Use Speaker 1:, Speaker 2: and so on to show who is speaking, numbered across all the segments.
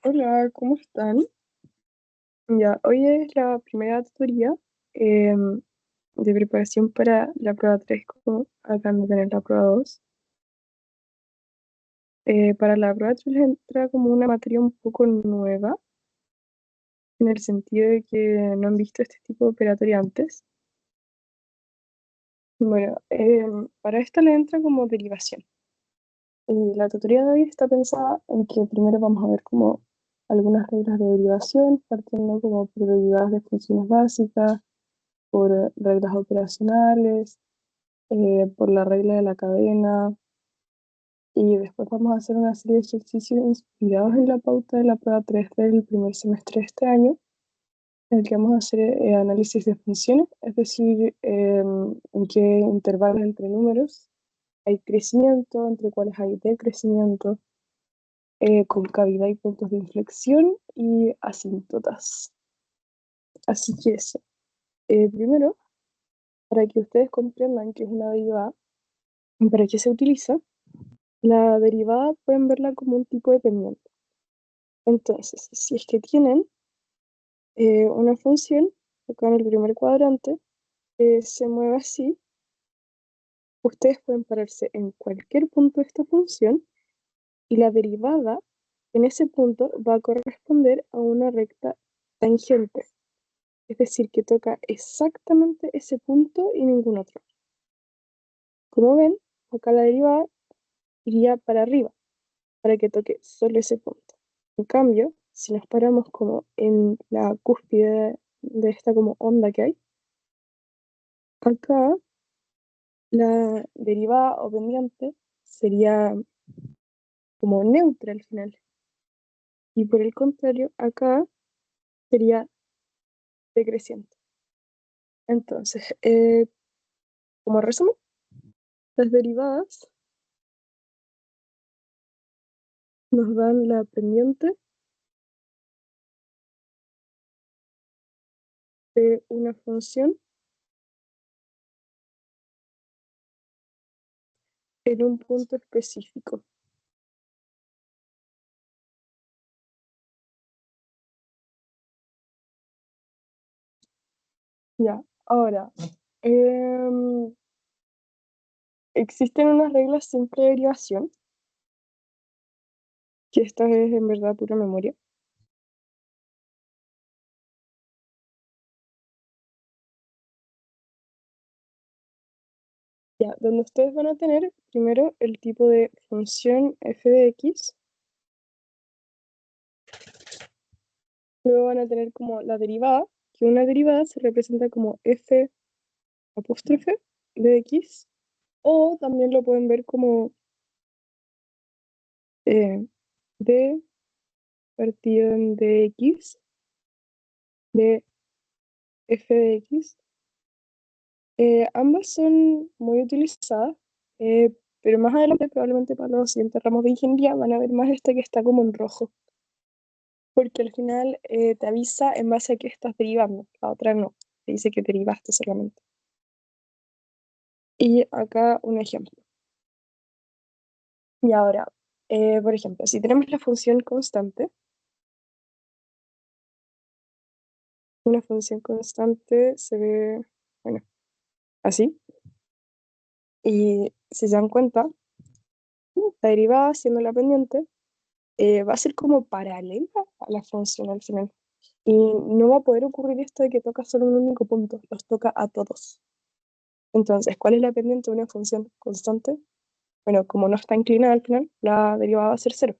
Speaker 1: Hola, ¿cómo están? Ya, hoy es la primera tutoría de preparación para la prueba 3, como acaban de tener la prueba 2. Para la prueba 3 les entra como una materia un poco nueva, en el sentido de que no han visto este tipo de operatoria antes. Bueno, para esto le entra como derivación. Y la tutoría de hoy está pensada en que primero vamos a ver como algunas reglas de derivación, partiendo como por derivadas de funciones básicas, por reglas operacionales, por la regla de la cadena, y después vamos a hacer una serie de ejercicios inspirados en la pauta de la prueba 3 del primer semestre de este año, en el que vamos a hacer análisis de funciones, es decir, en qué intervalos entre números hay crecimiento, entre cuáles hay decrecimiento, concavidad y puntos de inflexión y asíntotas. Así que eso. Primero, para que ustedes comprendan qué es una derivada y para qué se utiliza, la derivada pueden verla como un tipo de pendiente. Entonces, si es que tienen una función, acá en el primer cuadrante, que se mueve así, ustedes pueden pararse en cualquier punto de esta función y la derivada en ese punto va a corresponder a una recta tangente. Es decir, que toca exactamente ese punto y ningún otro. Como ven, acá la derivada iría para arriba, para que toque solo ese punto. En cambio, si nos paramos como en la cúspide de esta como onda que hay, acá la derivada o pendiente sería como neutra al final. Y por el contrario, acá sería decreciente. Entonces, como resumen, las derivadas nos dan la pendiente de una función en un punto específico. Ya, ahora, em, existen unas reglas simples de derivación, que esta es en verdad pura memoria. Ya, donde ustedes van a tener primero el tipo de función f de x, luego van a tener como la derivada, que una derivada se representa como f apóstrofe de x, o también lo pueden ver como d partido en dx de f de x. Ambas son muy utilizadas, pero más adelante, probablemente para los siguientes ramos de ingeniería, van a ver más esta que está como en rojo, porque al final te avisa en base a qué estás derivando, la otra no, te dice que derivaste solamente. Y acá un ejemplo. Y ahora, por ejemplo, si tenemos la función constante, una función constante se ve, bueno, así, y si se dan cuenta, la derivada, siendo la pendiente, va a ser como paralela a la función al final. Y no va a poder ocurrir esto de que toca solo un único punto, los toca a todos. Entonces, ¿cuál es la pendiente de una función constante? Bueno, como no está inclinada al final, la derivada va a ser cero.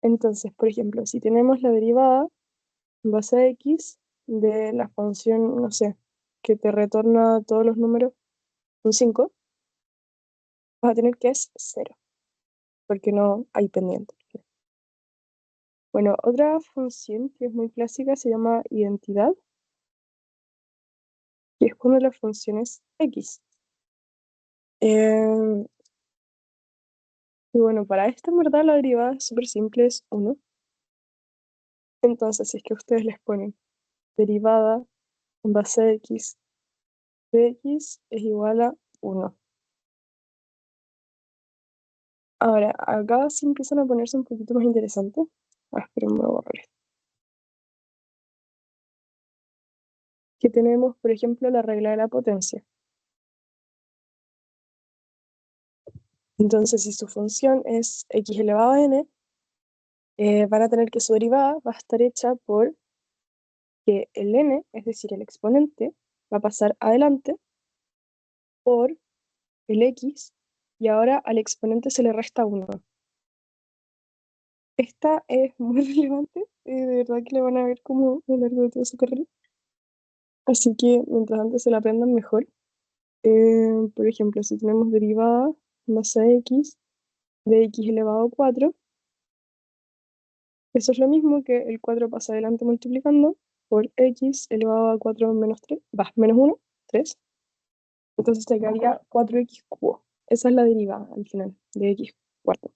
Speaker 1: Entonces, por ejemplo, si tenemos la derivada en base a x de la función, no sé, que te retorna todos los números un 5, vas a tener que es cero, porque no hay pendiente. Bueno, otra función que es muy clásica se llama identidad, que es cuando la función es x. Eh, y bueno, para esto en verdad la derivada es súper simple, es 1. Entonces, si es que ustedes les ponen derivada en base a x de x es igual a 1. Ahora, acá sí empiezan a ponerse un poquito más interesante, Espera, me voy a borrar esto. Que tenemos, por ejemplo, la regla de la potencia. Entonces, si su función es x elevado a n, van a tener que su derivada va a estar hecha por que el n, es decir, el exponente, va a pasar adelante por el x, y ahora al exponente se le resta 1. Esta es muy relevante, de verdad que la van a ver como a lo largo de toda su carrera. Así que mientras antes se la aprendan mejor. Por ejemplo, si tenemos derivada en base a x de x elevado a 4, eso es lo mismo que el 4 pasa adelante multiplicando por x elevado a 4 menos 3, menos 1, 3. Entonces te quedaría 4x cubo. Esa es la derivada al final de x cuarto.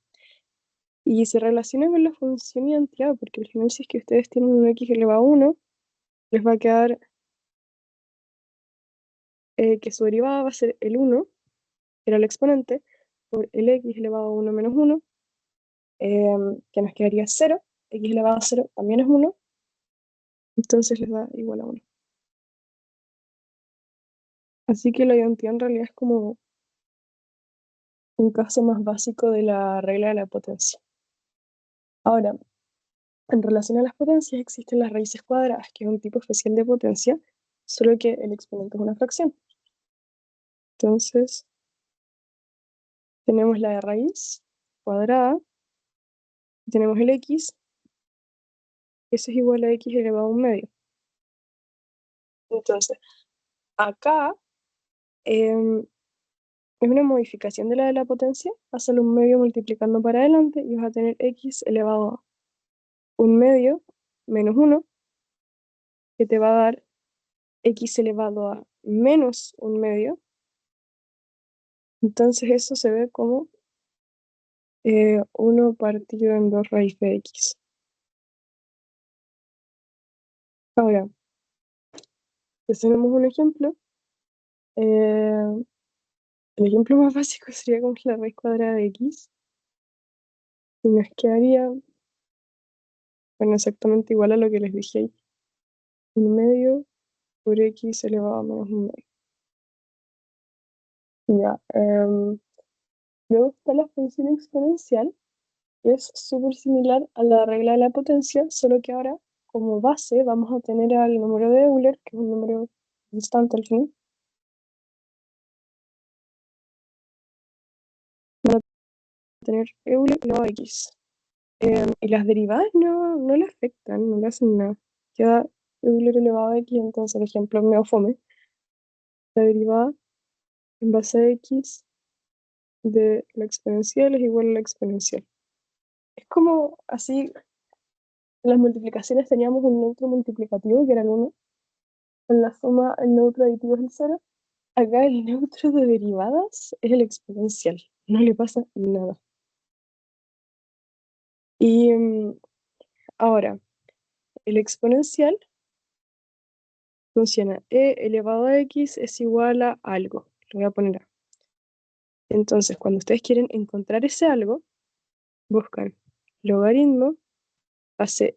Speaker 1: Y se relaciona con la función identidad, porque al final si es que ustedes tienen un x elevado a 1, les va a quedar que su derivada va a ser el 1, que era el exponente, por el x elevado a 1 menos 1, que nos quedaría 0. X elevado a 0 también es 1, entonces les da igual a 1. Así que la identidad en realidad es como un caso más básico de la regla de la potencia. Ahora, en relación a las potencias existen las raíces cuadradas, que es un tipo especial de potencia, solo que el exponente es una fracción. Entonces, tenemos la de raíz cuadrada, tenemos el x, eso es igual a x elevado a un medio. Entonces, acá em, es una modificación de la potencia, hacer un medio multiplicando para adelante y vas a tener x elevado a un medio menos 1, que te va a dar x elevado a menos un medio. Entonces eso se ve como 1 partido en 2 raíz de x. Ahora, pues tenemos un ejemplo. El ejemplo más básico sería como la raíz cuadrada de x. Y nos quedaría, bueno, exactamente igual a lo que les dije ahí. Un medio por x elevado a menos un medio. Ya. Luego está la función exponencial, que es súper similar a la regla de la potencia, solo que ahora como base vamos a tener al número de Euler, que es un número constante al fin. Van a tener Euler elevado a x. Y las derivadas no le afectan, no le hacen nada. Queda Euler elevado a x, entonces el ejemplo es medio fome. La derivada en base a x de la exponencial es igual a la exponencial. Es como así, en las multiplicaciones teníamos un neutro multiplicativo, que era el 1. En la suma, el neutro aditivo es el 0. Acá el neutro de derivadas es el exponencial. No le pasa nada. Y ahora, el exponencial funciona. E elevado a x es igual a algo. Lo voy a poner A. Entonces, cuando ustedes quieren encontrar ese algo, buscan logaritmo, hace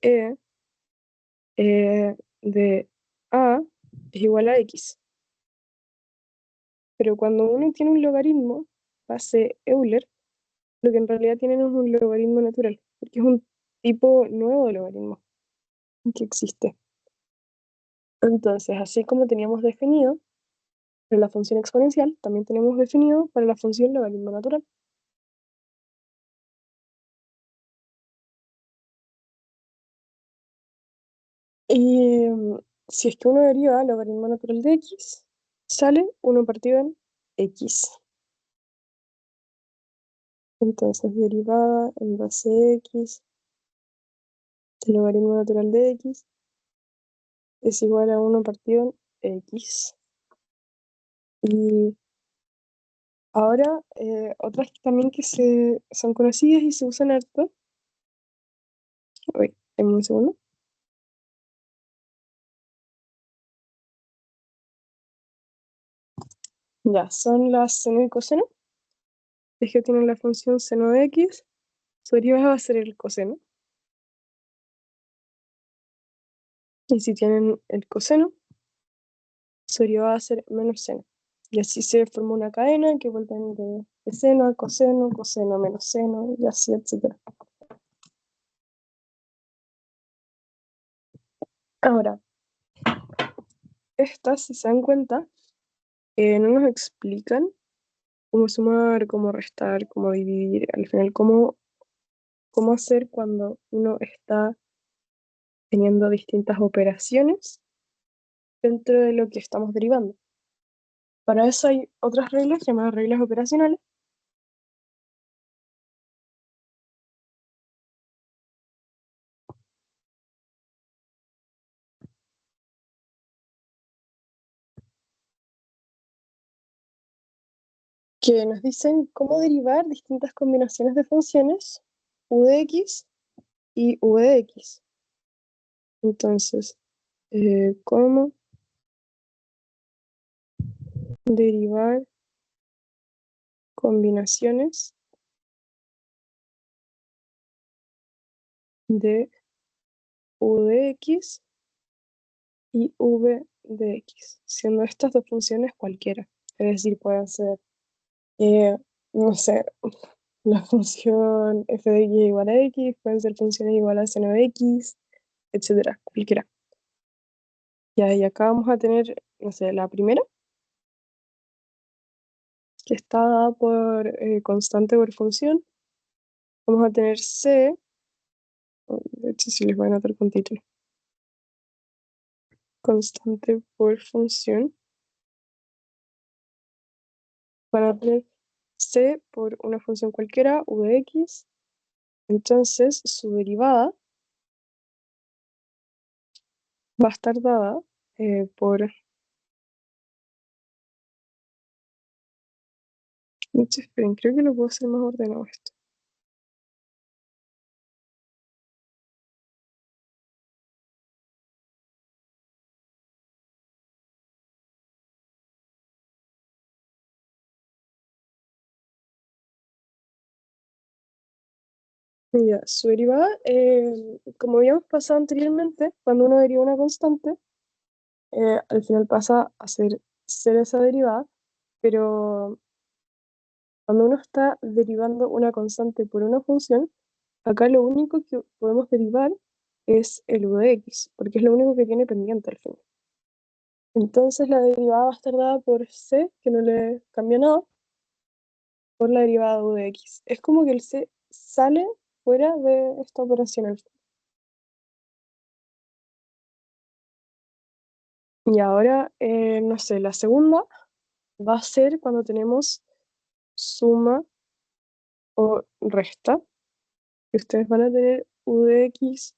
Speaker 1: de a es igual a x. Pero cuando uno tiene un logaritmo, base Euler, lo que en realidad tienen es un logaritmo natural, porque es un tipo nuevo de logaritmo que existe. Entonces, así como teníamos definido para la función exponencial, también tenemos definido para la función logaritmo natural. Y si es que uno deriva logaritmo natural de x, sale 1 partido en x. Entonces, derivada en base x del logaritmo natural de x es igual a 1 partido en x. Y ahora, otras también que son conocidas y se usan harto. Uy, en un segundo. Ya, son las seno y coseno. Es que tienen la función seno de x, su derivada va a ser el coseno. Y si tienen el coseno, su derivada va a ser menos seno. Y así se forma una cadena que vuelven de seno a coseno, coseno a menos seno, y así, etc. Ahora, estas, si se dan cuenta, no nos explican cómo sumar, cómo restar, cómo dividir, al final cómo hacer cuando uno está teniendo distintas operaciones dentro de lo que estamos derivando. Para eso hay otras reglas llamadas reglas operacionales, que nos dicen cómo derivar distintas combinaciones de funciones u de x y v de x. Entonces, cómo derivar combinaciones de u de x y v de x, siendo estas dos funciones cualquiera. Es decir, pueden ser, eh, no sé, la función f de x igual a x, pueden ser funciones igual a seno de x, etcétera, cualquiera. Ya, y acá vamos a tener, no sé, la primera, que está dada por constante por función. Vamos a tener c, de hecho si les voy a anotar con título, constante por función. Van a tener c por una función cualquiera, u de x. Entonces su derivada va a estar dada por... Esperen, creo que lo puedo hacer más ordenado esto. Ya, su derivada, como habíamos pasado anteriormente, cuando uno deriva una constante, al final pasa a ser esa derivada, pero cuando uno está derivando una constante por una función, acá lo único que podemos derivar es el u de x, porque es lo único que tiene pendiente al final. Entonces la derivada va a estar dada por c, que no le cambia nada, por la derivada de u de x. Es como que el c sale fuera de esta operación al final. Y ahora, no sé, la segunda va a ser cuando tenemos suma o resta, que ustedes van a tener u de x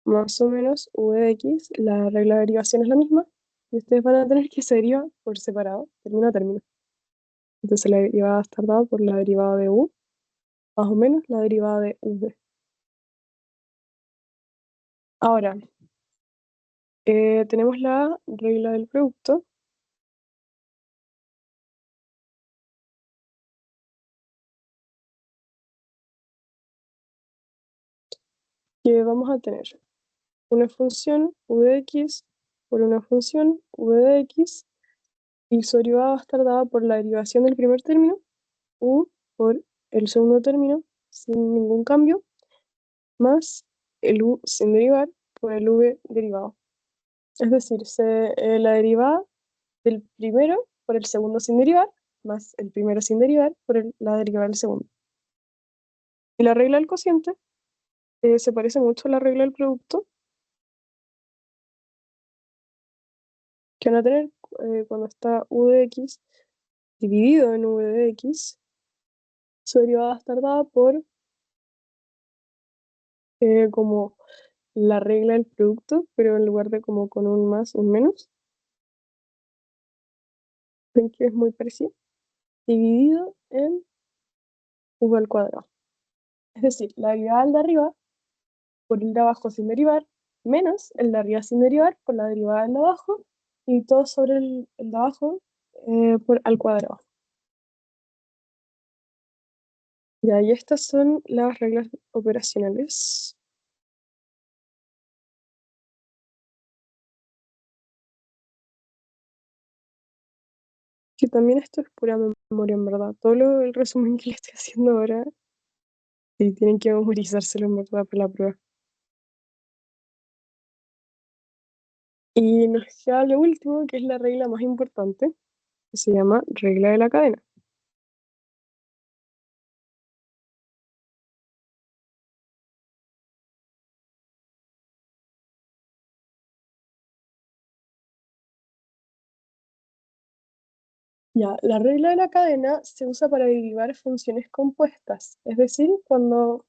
Speaker 1: más o menos v de x, la regla de derivación es la misma, y ustedes van a tener que se deriva por separado, término a término. Entonces la derivada va a estar dada por la derivada de u, más o menos la derivada de v. Ahora, tenemos la regla del producto, que vamos a tener una función u de x por una función v de x, y su derivada va a estar dada por la derivación del primer término, u por el segundo término, sin ningún cambio, más el u sin derivar por el v derivado. Es decir, la derivada del primero por el segundo sin derivar, más el primero sin derivar por la derivada del segundo. Y la regla del cociente se parece mucho a la regla del producto, que van a tener cuando está u de x dividido en v de x, su derivada va a estar dada por como la regla del producto, pero en lugar de como con un más, un menos, ven que es muy parecido, dividido en v al cuadrado. Es decir, la derivada del de arriba por el de abajo sin derivar, menos el de arriba sin derivar por la derivada del de abajo, y todo sobre el de abajo por al cuadrado. Ya, y estas son las reglas operacionales. Que también esto es pura memoria, en verdad. El resumen que le estoy haciendo ahora, y tienen que memorizárselo en verdad para la prueba. Y nos queda lo último, que es la regla más importante, que se llama regla de la cadena. Ya, la regla de la cadena se usa para derivar funciones compuestas. Es decir, cuando,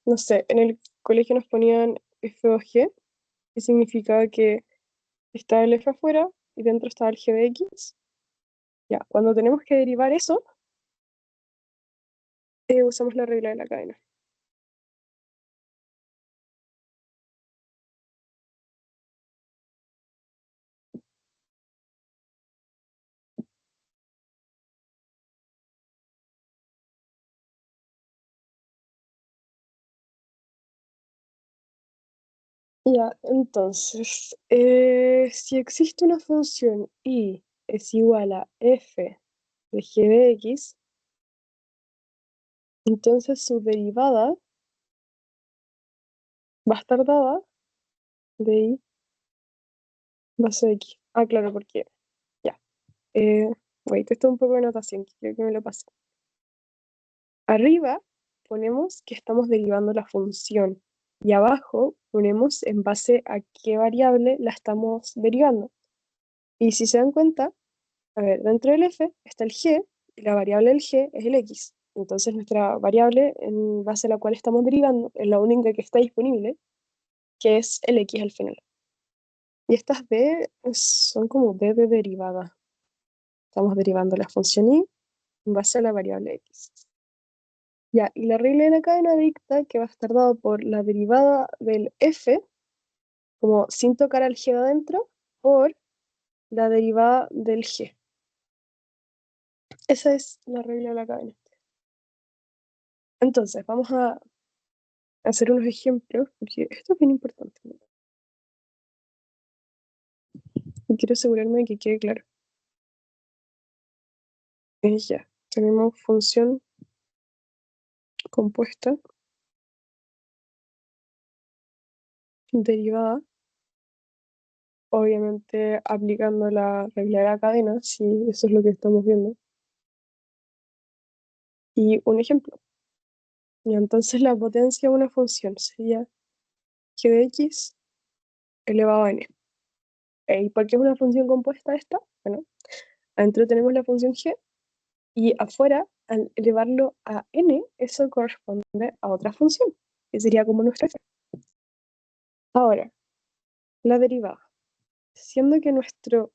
Speaker 1: no sé, en el colegio nos ponían f o g, que significaba que estaba el f afuera y dentro estaba el g de x. Ya, cuando tenemos que derivar eso, usamos la regla de la cadena. Ya, entonces, si existe una función y es igual a f de g de x, entonces su derivada va a estar dada de y base de x. Ah, claro, porque ya. Eh, Wait, esto es un poco de notación, que creo que me lo pasé. Arriba ponemos que estamos derivando la función y abajo ponemos en base a qué variable la estamos derivando. Y si se dan cuenta, a ver, dentro del f está el g y la variable del g es el x. Entonces nuestra variable en base a la cual estamos derivando es la única que está disponible, que es el x al final. Y estas d son como d de derivada. Estamos derivando la función y en base a la variable x. Ya, y la regla de la cadena dicta que va a estar dado por la derivada del f, como sin tocar al g de adentro, por la derivada del g. Esa es la regla de la cadena. Entonces, vamos a hacer unos ejemplos, porque esto es bien importante, ¿no? Y quiero asegurarme de que quede claro. Ya, tenemos función compuesta, derivada, obviamente aplicando la regla de la cadena, si eso es lo que estamos viendo. Y un ejemplo. Y entonces la potencia de una función sería g de x elevado a n. ¿Y por qué es una función compuesta esta? Bueno, adentro tenemos la función g y afuera, al elevarlo a n, eso corresponde a otra función, que sería como nuestra f. Ahora, la derivada. Siendo que nuestro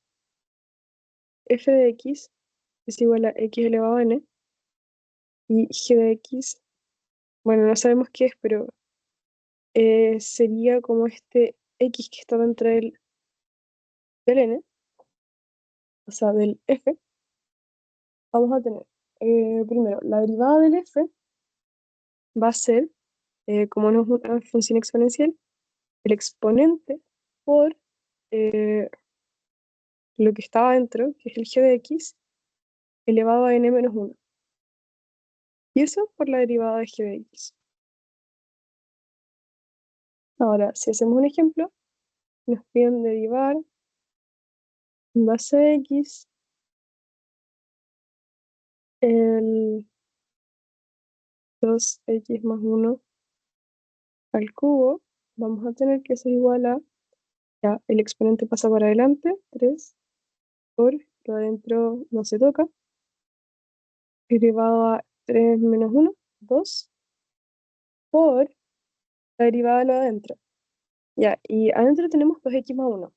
Speaker 1: f de x es igual a x elevado a n y g de x, bueno, no sabemos qué es, pero sería como este x que está dentro del n, o sea, del f. Vamos a tener, primero, la derivada del f va a ser, como no es una función exponencial, el exponente por lo que estaba dentro, que es el g de x, elevado a n menos 1. Y eso por la derivada de g de x. Ahora, si hacemos un ejemplo, nos piden derivar en base de x el 2x más 1 al cubo. Vamos a tener que ser igual a, ya, el exponente pasa para adelante, 3, por lo adentro no se toca, elevado a 3 menos 1, 2, por la derivada de lo de adentro. Ya, y adentro tenemos 2x más 1.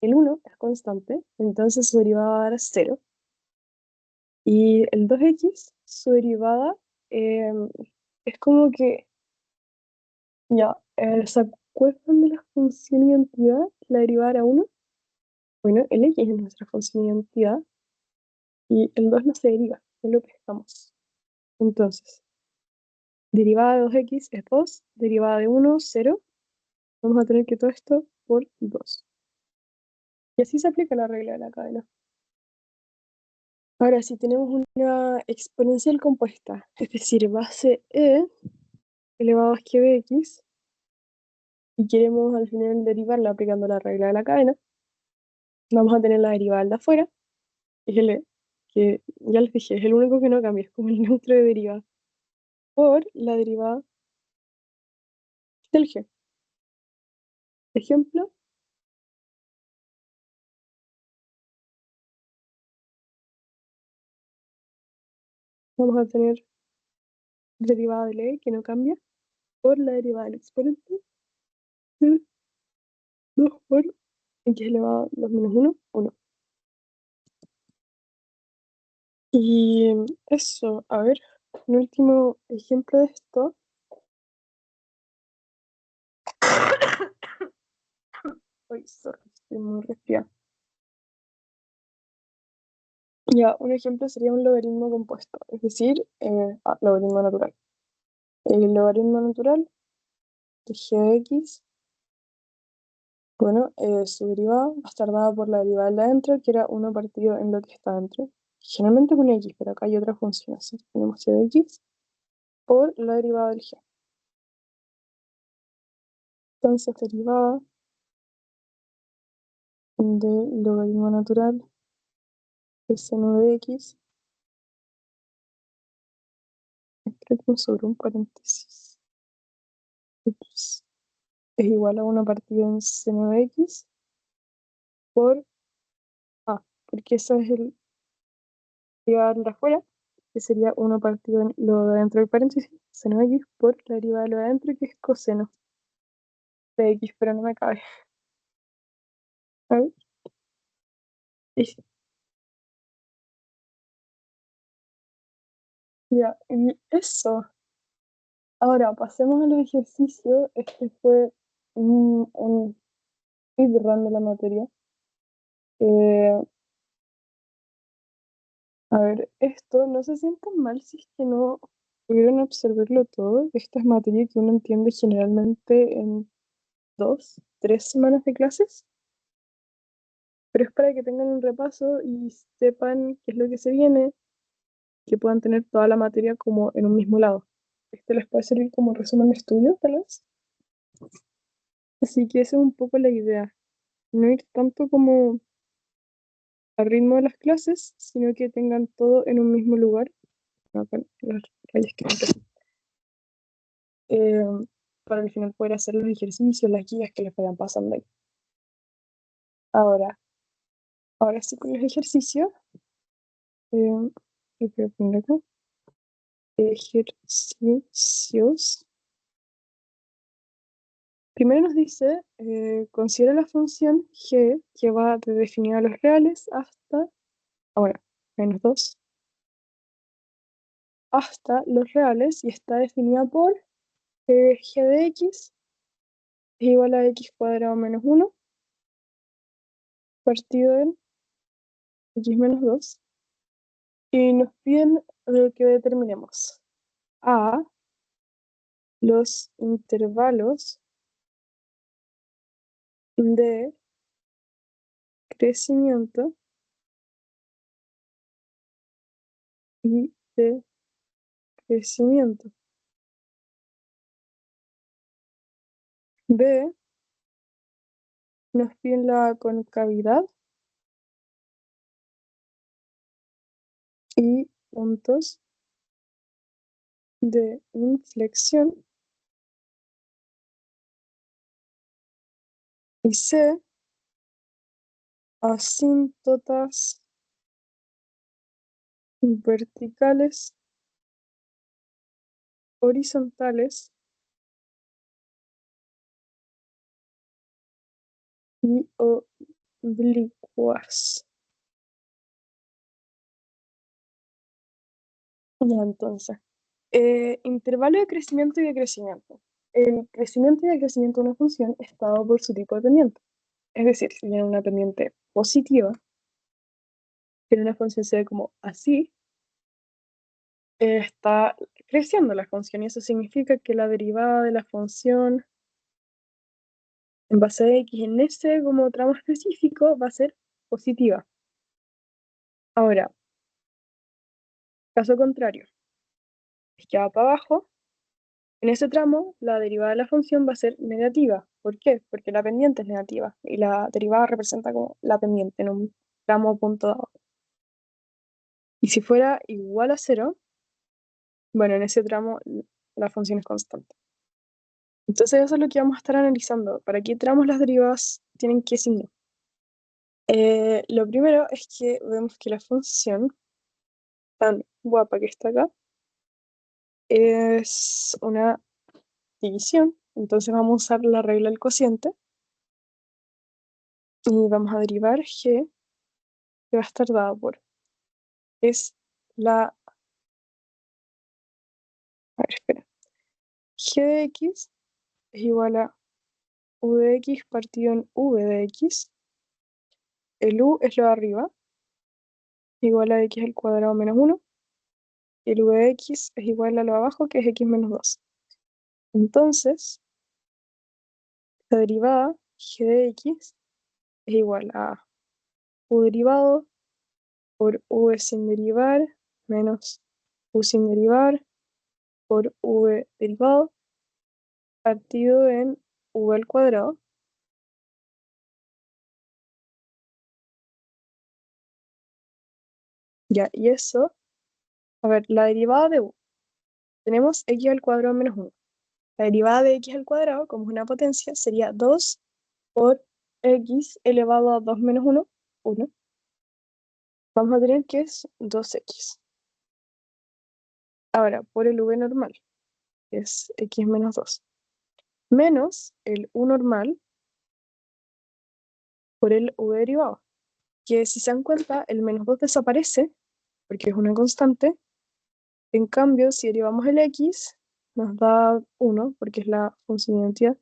Speaker 1: El 1 es constante, entonces su derivada va a dar 0. Y el 2x, su derivada es como que, ya, ¿se acuerdan de la función identidad? La derivada era 1. Bueno, el x es nuestra función identidad y el 2 no se deriva, es lo que estamos. Entonces, derivada de 2x es 2, derivada de 1, 0. Vamos a tener que todo esto por 2. Y así se aplica la regla de la cadena. Ahora, si tenemos una exponencial compuesta, es decir, base e elevado a g de x, y queremos al final derivarla aplicando la regla de la cadena, vamos a tener la derivada de afuera, que es el e, que ya les dije, es el único que no cambia, es como el neutro de derivada, por la derivada del g. Ejemplo, vamos a tener derivada del e, que no cambia, por la derivada del exponente de 2 por x elevado a 2 menos 1, 1. Y eso, a ver, un último ejemplo de esto. Ay, sorry, estoy muy resfriada. Ya, un ejemplo sería un logaritmo compuesto, es decir, logaritmo natural. El logaritmo natural de g de x, bueno, su derivada va a estar dada por la derivada de adentro, que era 1 partido en lo que está dentro. Generalmente con x, pero acá hay otra función, así que tenemos g de x por la derivada del g. Entonces, derivada del logaritmo natural de seno de x, escrito sobre un paréntesis, x es igual a 1 partido en seno de x por a, porque eso es el derivada de afuera, que sería 1 partido en lo de adentro del paréntesis, seno de x por la derivada de lo de adentro, que es coseno de x, pero no me cabe. A ver, y ya, y eso. Ahora, pasemos al ejercicio. Este fue un speedrun de la materia. Eh, a ver, esto no se sientan mal si es que no pudieron absorberlo todo. Esta es materia que uno entiende generalmente en 2, 3 semanas de clases, pero es para que tengan un repaso y sepan qué es lo que se viene, que puedan tener toda la materia como en un mismo lado. Este les puede servir como resumen de estudio, tal vez. Así que esa es un poco la idea. No ir tanto como al ritmo de las clases, sino que tengan todo en un mismo lugar. No, con las rayas que eh, para al final poder hacer los ejercicios, las guías que les vayan pasando ahí. Ahora, ahora sí con los ejercicios. Yo voy a poner acá. Ejercicios. Primero nos dice, considera la función g que va de definir a los reales hasta, ahora, -2, hasta los reales y está definida por g de x es igual a x cuadrado menos 1 partido en x menos 2. Y nos piden que determinemos a los intervalos de crecimiento y de crecimiento. B, nos piden la concavidad y puntos de inflexión. Y C, asíntotas verticales, horizontales y oblicuas. Ya, entonces, intervalo de crecimiento y decrecimiento. El crecimiento y decrecimiento de una función está dado por su tipo de pendiente. Es decir, si tiene una pendiente positiva, tiene una función se ve como así, está creciendo la función y eso significa que la derivada de la función en base a x en ese como tramo específico va a ser positiva. Ahora, Caso contrario, es que va para abajo. En ese tramo, la derivada de la función va a ser negativa. ¿Por qué? Porque la pendiente es negativa y la derivada representa como la pendiente en un tramo punto dado. Y si fuera igual a cero, bueno, en ese tramo la función es constante. Entonces eso es lo que vamos a estar analizando. ¿Para qué tramos las derivadas tienen qué signo? Lo primero es que vemos que la función tan guapa que está acá es una división. Entonces vamos a usar la regla del cociente y vamos a derivar g, que va a estar dada por, es la, a ver, espera, g de x es igual a u de x partido en v de x. El u es lo de arriba, igual a x al cuadrado menos 1. Y el u de x es igual a lo de abajo, que es x menos 2. Entonces, la derivada g de x es igual a u derivado por v sin derivar menos u sin derivar por v derivado partido en v al cuadrado. Ya, y eso, a ver, la derivada de u, tenemos x al cuadrado menos 1. La derivada de x al cuadrado, como es una potencia, sería 2 por x elevado a 2 menos 1, 1. Vamos a tener que es 2x. Ahora, por el v normal, que es x menos 2, menos el u normal por el v derivado, que si se dan cuenta, el menos 2 desaparece, porque es una constante. En cambio, si derivamos el x, nos da 1, porque es la función de identidad,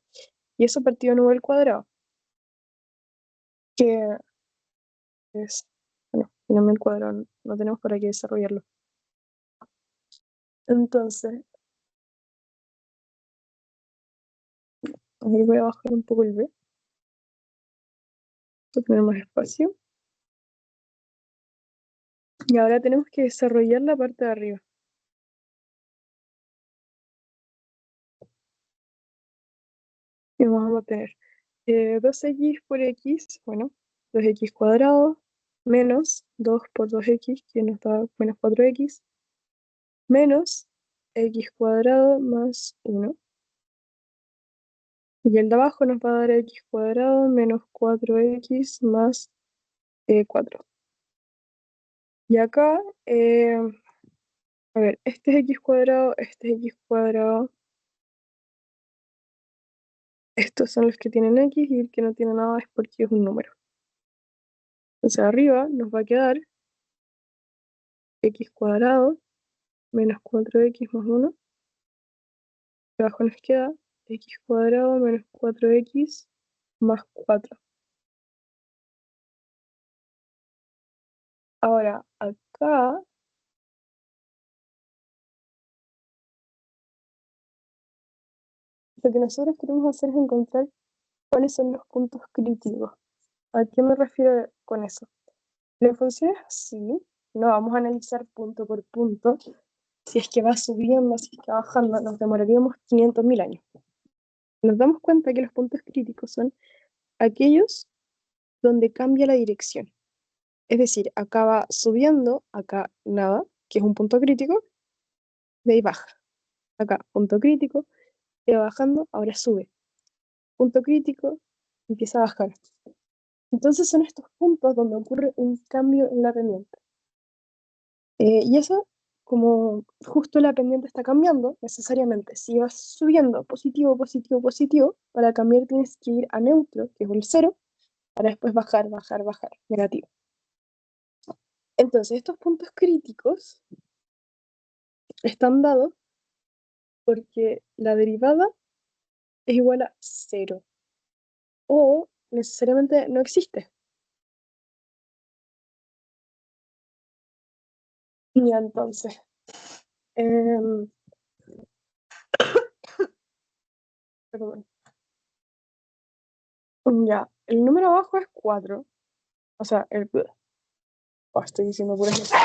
Speaker 1: y eso partido en v al cuadrado, que es, bueno, finalmente el cuadrado no tenemos para qué desarrollarlo. Entonces, ahí voy a bajar un poco el b, para tener más espacio. Y ahora tenemos que desarrollar la parte de arriba. Y vamos a tener 2x por x, bueno, 2x cuadrado, menos 2 por 2x, que nos da menos 4x, menos x cuadrado más 1. Y el de abajo nos va a dar x cuadrado menos 4x más 4. Y acá, a ver, este es x cuadrado, este es x cuadrado. Estos son los que tienen x y el que no tiene nada es porque es un número. Entonces arriba nos va a quedar x cuadrado menos 4x más 1. Abajo nos queda x cuadrado menos 4x más 4. Ahora, acá lo que nosotros queremos hacer es encontrar cuáles son los puntos críticos. ¿A qué me refiero con eso? La función es así, no vamos a analizar punto por punto. Si es que va subiendo, si es que va bajando, nos demoraríamos 500.000 años. Nos damos cuenta que los puntos críticos son aquellos donde cambia la dirección. Es decir, acá va subiendo, acá nada, que es un punto crítico, de ahí baja. Acá, punto crítico, va bajando, ahora sube. Punto crítico, empieza a bajar. Entonces son estos puntos donde ocurre un cambio en la pendiente. Y eso, como justo la pendiente está cambiando, necesariamente, si vas subiendo positivo, positivo, positivo, para cambiar tienes que ir a neutro, que es el cero, para después bajar, bajar, bajar, negativo. Entonces, estos puntos críticos están dados porque la derivada es igual a cero o necesariamente no existe. Y entonces, em, perdón, ya, el número abajo es 4, o sea, estoy diciendo puras letras.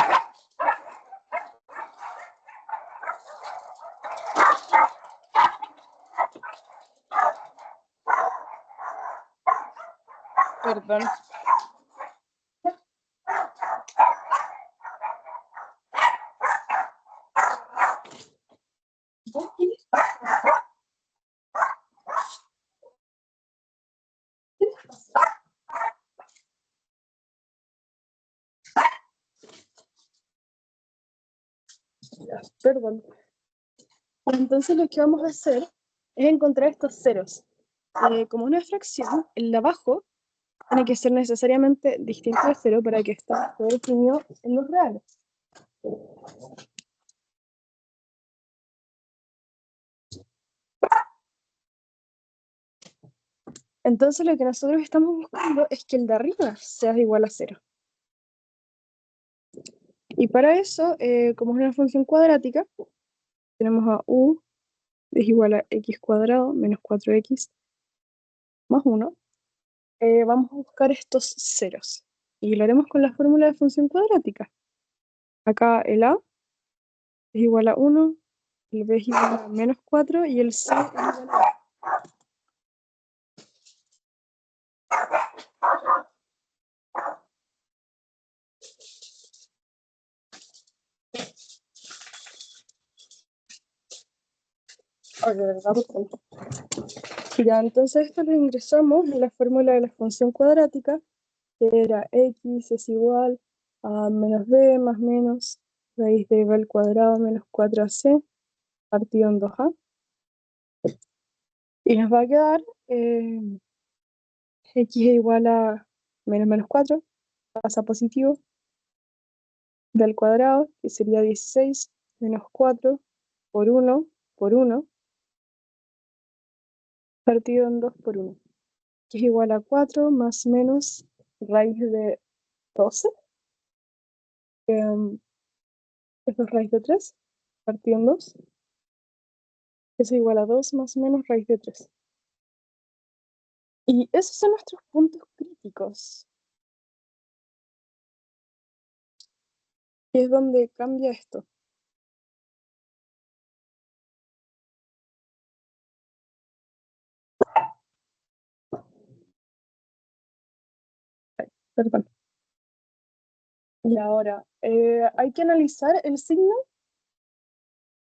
Speaker 1: Perdón. Perdón. Entonces lo que vamos a hacer es encontrar estos ceros. Como una fracción, el de abajo tiene que ser necesariamente distinto de cero para que esté todo definido en los reales. Entonces lo que nosotros estamos buscando es que el de arriba sea igual a cero. Y para eso, como es una función cuadrática, tenemos a u es igual a x cuadrado menos 4x más 1. Vamos a buscar estos ceros. Y lo haremos con la fórmula de función cuadrática. Acá el a es igual a 1, el b es igual a menos 4 y el c es igual a... Oh, de verdad, bastante. Ya, entonces esto lo ingresamos en la fórmula de la función cuadrática, que era x es igual a menos b más menos raíz de b al cuadrado menos 4ac partido en 2a. Y nos va a quedar x es igual a menos 4, pasa positivo, b al cuadrado, que sería 16 menos 4 por 1 partido en 2 por 1, que es igual a 4 más menos raíz de 12. Esto es raíz de 3, partido en 2, que es igual a 2 más o menos raíz de 3. Y esos son nuestros puntos críticos, que es donde cambia esto. Ay, perdón. Y ahora, hay que analizar el signo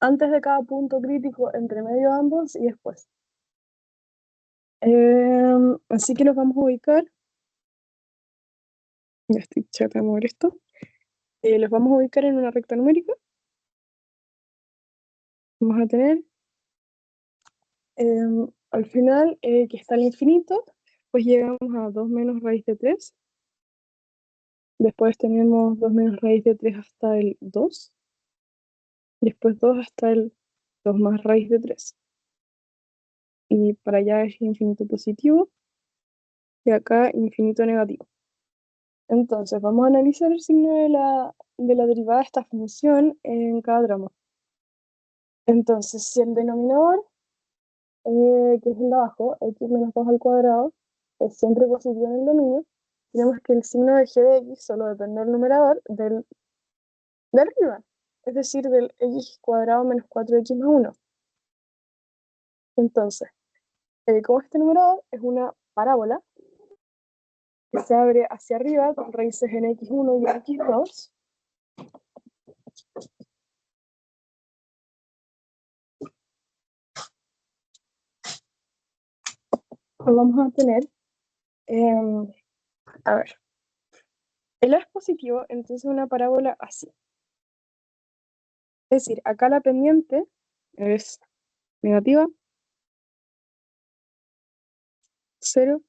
Speaker 1: antes de cada punto crítico, entre medio de ambos y después. Así que los vamos a ubicar. Ya estoy chata de mover esto. Los vamos a ubicar en una recta numérica. Vamos a tener al final que está el infinito, pues llegamos a 2 menos raíz de 3. Después tenemos 2 menos raíz de 3 hasta el 2. Después 2 hasta el 2 más raíz de 3. Y para allá es infinito positivo. Y acá infinito negativo. Entonces, vamos a analizar el signo de la derivada de esta función en cada tramo. Entonces, si el denominador, que es el de abajo, x menos 2 al cuadrado, es siempre positivo en el dominio, tenemos que el signo de g de x solo depende del numerador de arriba, es decir, del x cuadrado menos 4x más 1. Entonces, como este numerador es una parábola que se abre hacia arriba con raíces en x1 y en x2, pues vamos a tener, a ver, el A es positivo, entonces una parábola así. Es decir, acá la pendiente es negativa, 0,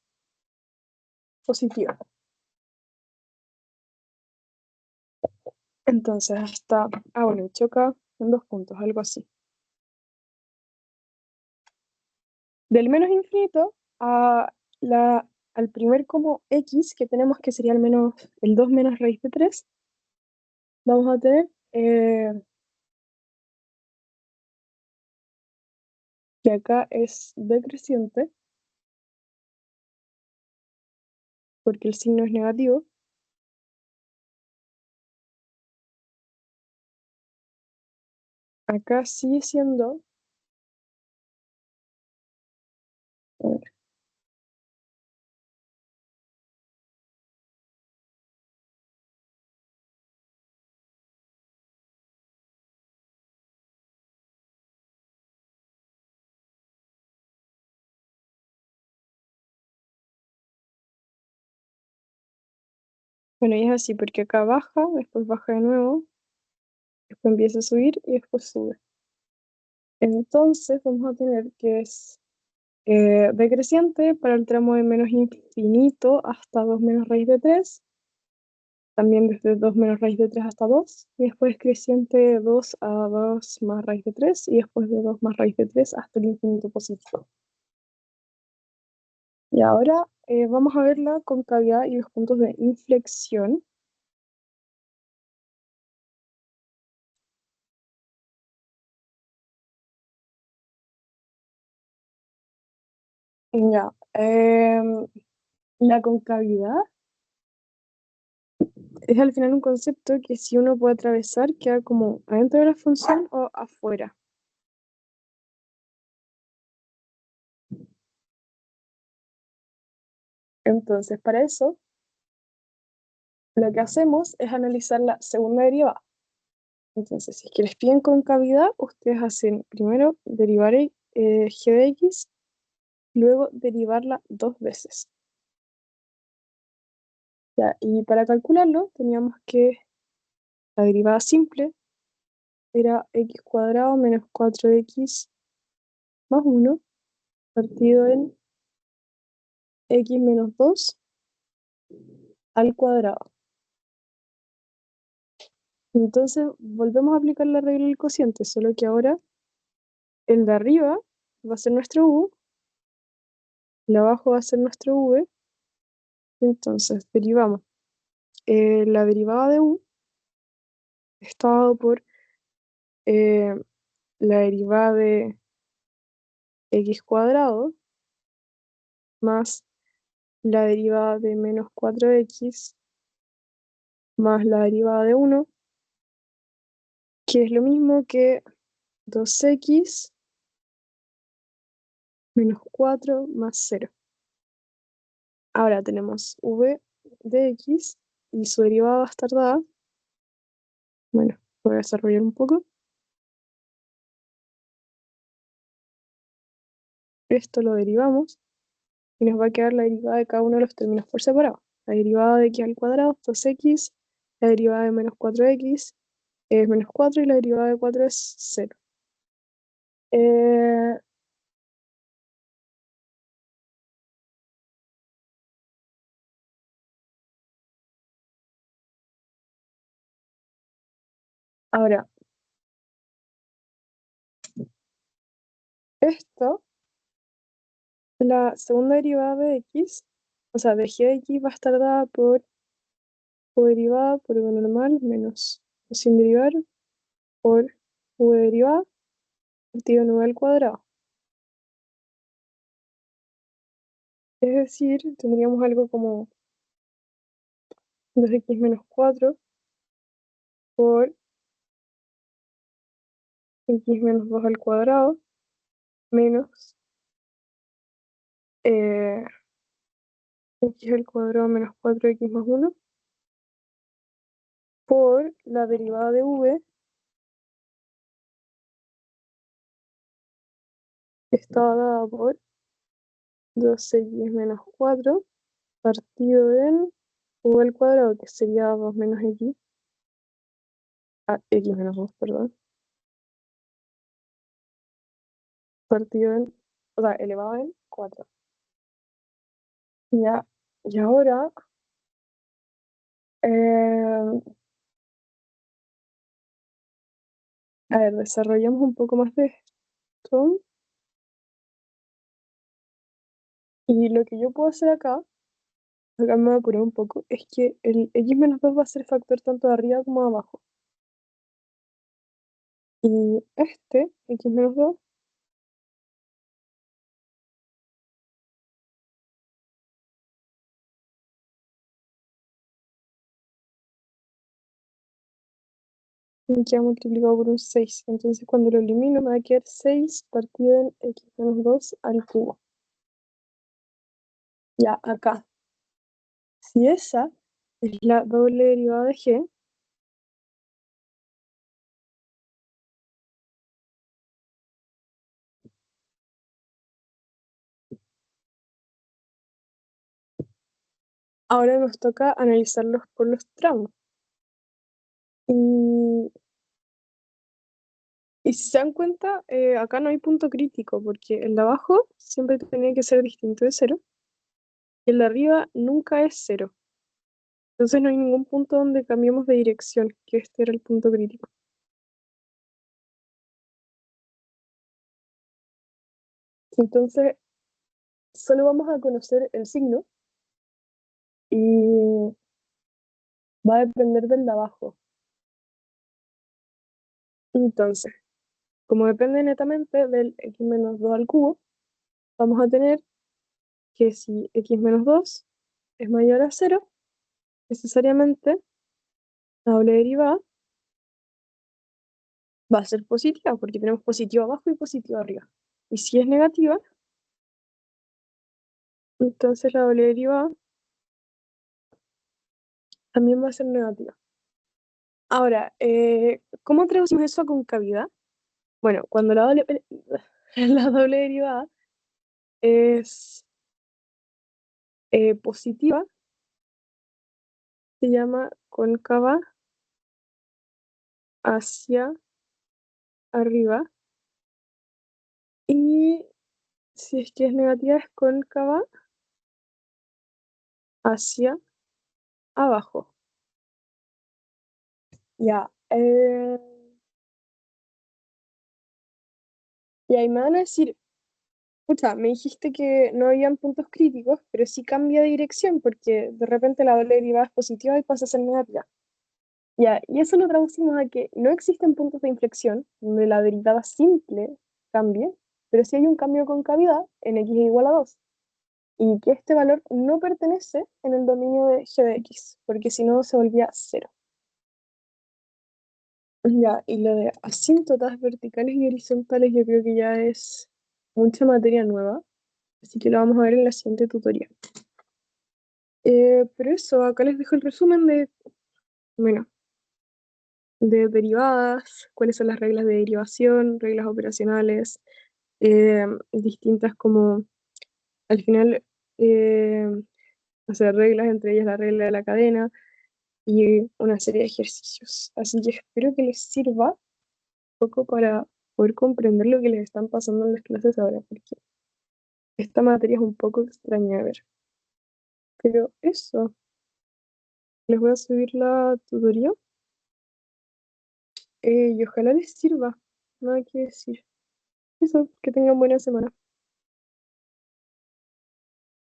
Speaker 1: positiva. Entonces hasta, bueno, choca en 2 puntos, algo así. Del menos infinito al primer como x, que tenemos que sería el 2 menos raíz de 3, vamos a tener que acá es decreciente, porque el signo es negativo. Acá sigue siendo, a ver, Bueno, y es así, porque acá baja, después baja de nuevo, después empieza a subir y después sube. Entonces vamos a tener que es decreciente para el tramo de menos infinito hasta 2 menos raíz de 3, también desde 2 menos raíz de 3 hasta 2, y después creciente de 2 a 2 más raíz de 3, y después de 2 más raíz de 3 hasta el infinito positivo. Y ahora vamos a ver la concavidad y los puntos de inflexión. Ya, la concavidad es al final un concepto que si uno puede atravesar queda como adentro de la función o afuera. Entonces, para eso, lo que hacemos es analizar la segunda derivada. Entonces, si es que les piden concavidad, ustedes hacen primero derivar g de x, luego derivarla dos veces. Ya, y para calcularlo, teníamos que la derivada simple era x cuadrado menos 4x más 1 partido en x menos 2 al cuadrado. Entonces, volvemos a aplicar la regla del cociente, solo que ahora el de arriba va a ser nuestro u, el de abajo va a ser nuestro v. Entonces, derivamos la derivada de u está dado por eh, la derivada de x cuadrado más la derivada de menos 4x más la derivada de 1, que es lo mismo que 2x menos 4 más 0. Ahora tenemos v de x y su derivada va a estar dada. Bueno, voy a desarrollar un poco. Esto lo derivamos y nos va a quedar la derivada de cada uno de los términos por separado. La derivada de x al cuadrado es 2x, la derivada de menos 4x es menos 4 y la derivada de 4 es 0. Eh, ahora, esto, la segunda derivada de x, o sea, de g de x va a estar dada por u derivada por v normal menos o sin derivar por v derivada partido en v al cuadrado. Es decir, tendríamos algo como 2x menos 4 por x menos 2 al cuadrado menos eh, x al cuadrado menos 4x más 1 por la derivada de v que está dada por 2x menos 4 partido en v al cuadrado, que sería 2 menos x, x menos 2, perdón, partido en, o sea, elevado en 4. Ya, y ahora, eh, a ver, desarrollamos un poco más de esto. Y lo que yo puedo hacer acá me voy a apurar un poco, es que el x menos 2 va a ser factor tanto de arriba como de abajo. Y este, x menos 2, queda multiplicado por un 6. Entonces cuando lo elimino me va a quedar 6 partido en x menos 2 al cubo. Ya, acá. Si esa es la doble derivada de g, Ahora nos toca analizarlos por los tramos. Y, y si se dan cuenta, acá no hay punto crítico, porque el de abajo siempre tiene que ser distinto de cero, y el de arriba nunca es cero. Entonces no hay ningún punto donde cambiemos de dirección, que este era el punto crítico. Entonces, solo vamos a conocer el signo y va a depender del de abajo. Entonces, como depende netamente del x menos 2 al cubo, vamos a tener que si x menos 2 es mayor a cero, necesariamente la doble derivada va a ser positiva, porque tenemos positivo abajo y positivo arriba. Y si es negativa, entonces la doble derivada también va a ser negativa. Ahora, ¿cómo traducimos eso a concavidad? Bueno, cuando la doble, la doble derivada es positiva, se llama cóncava hacia arriba. Y si es que es negativa, es cóncava hacia abajo. Ya. Y ahí me van a decir, escucha, me dijiste que no habían puntos críticos, pero sí cambia de dirección, porque de repente la doble derivada es positiva y pasa a ser negativa. Ya, y eso lo traducimos a que no existen puntos de inflexión donde la derivada simple cambie, pero sí hay un cambio con cavidad en x es igual a 2, y que este valor no pertenece en el dominio de g de x, porque si no se volvía cero. Ya, y lo de asíntotas verticales y horizontales yo creo que ya es mucha materia nueva, así que lo vamos a ver en la siguiente tutoría. Pero eso, acá les dejo el resumen de, bueno, de derivadas, cuáles son las reglas de derivación, reglas operacionales, distintas como al final eh, hacer reglas, entre ellas la regla de la cadena y una serie de ejercicios. Así que espero que les sirva un poco para poder comprender lo que les están pasando en las clases ahora, porque esta materia es un poco extraña de ver. Pero eso, les voy a subir la tutoría y ojalá les sirva. Nada que decir. Eso, que tengan buena semana.